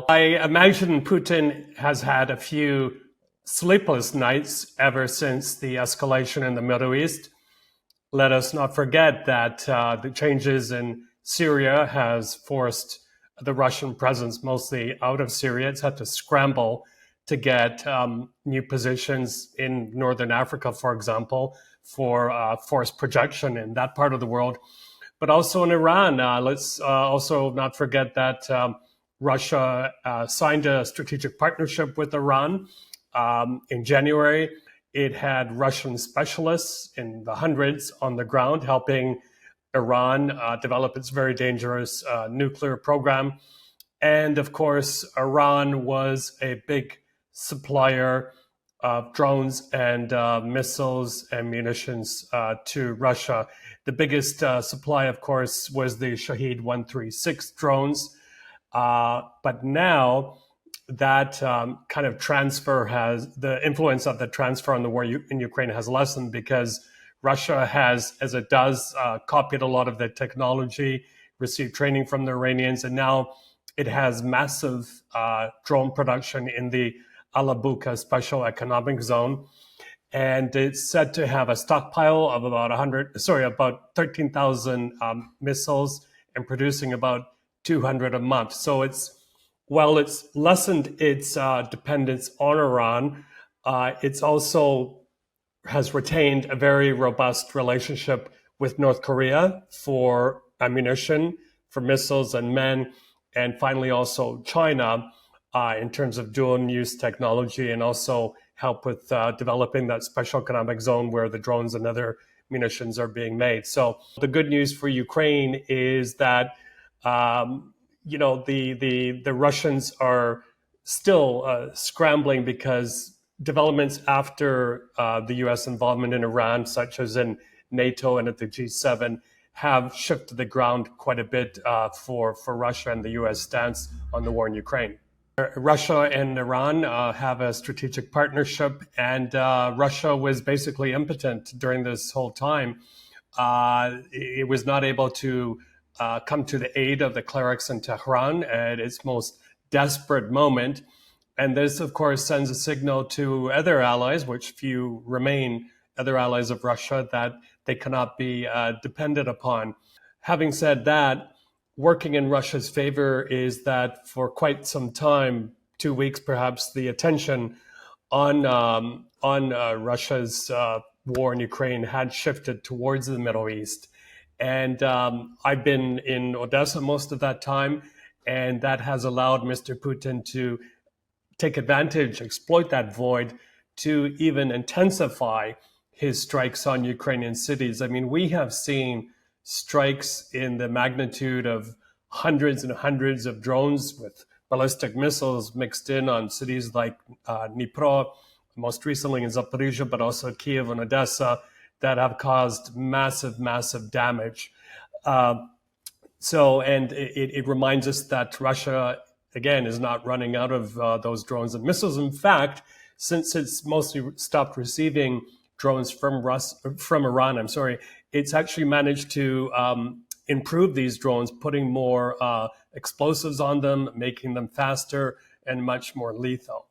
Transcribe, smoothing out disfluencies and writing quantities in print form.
I imagine Putin has had a few sleepless nights ever since the escalation in the Middle East. Let us not forget that the changes in Syria has forced the Russian presence mostly out of Syria. It's had to scramble to get new positions in Northern Africa, for example, for force projection in that part of the world. But also in Iran, let's also not forget that Russia signed a strategic partnership with Iran in January. It had Russian specialists in the hundreds on the ground helping Iran develop its very dangerous nuclear program. And of course, Iran was a big supplier of drones and missiles and munitions to Russia. The biggest supply, of course, was the Shahed 136 drones. But now that kind of transfer the influence of the transfer on the war in Ukraine has lessened because Russia has, as it does, copied a lot of the technology, received training from the Iranians, and now it has massive drone production in the Alabuka Special Economic Zone. And it's said to have a stockpile of about 13,000 missiles and producing about 200 a month. So while it's lessened its dependence on Iran, it's also has retained a very robust relationship with North Korea for ammunition, for missiles and men, and finally also China in terms of dual-use technology and also help with developing that special economic zone where the drones and other munitions are being made. So the good news for Ukraine is that the Russians are still scrambling because developments after the U.S. involvement in Iran, such as in NATO and at the G7, have shifted the ground quite a bit for Russia and the U.S. stance on the war in Ukraine. Russia and Iran have a strategic partnership, and Russia was basically impotent during this whole time. It was not able to come to the aid of the clerics in Tehran at its most desperate moment. And this, of course, sends a signal to other allies, which few remain other allies of Russia, that they cannot be depended upon. Having said that, working in Russia's favor is that for quite some time, 2 weeks perhaps, the attention on Russia's war in Ukraine had shifted towards the Middle East. And I've been in Odessa most of that time, and that has allowed Mr. Putin to take advantage, exploit that void to even intensify his strikes on Ukrainian cities. I mean, we have seen strikes in the magnitude of hundreds and hundreds of drones with ballistic missiles mixed in on cities like Dnipro, most recently in Zaporizhia, but also Kiev and Odessa, that have caused massive, massive damage. And it reminds us that Russia, again, is not running out of those drones and missiles. In fact, since it's mostly stopped receiving drones from Iran, it's actually managed to improve these drones, putting more explosives on them, making them faster and much more lethal.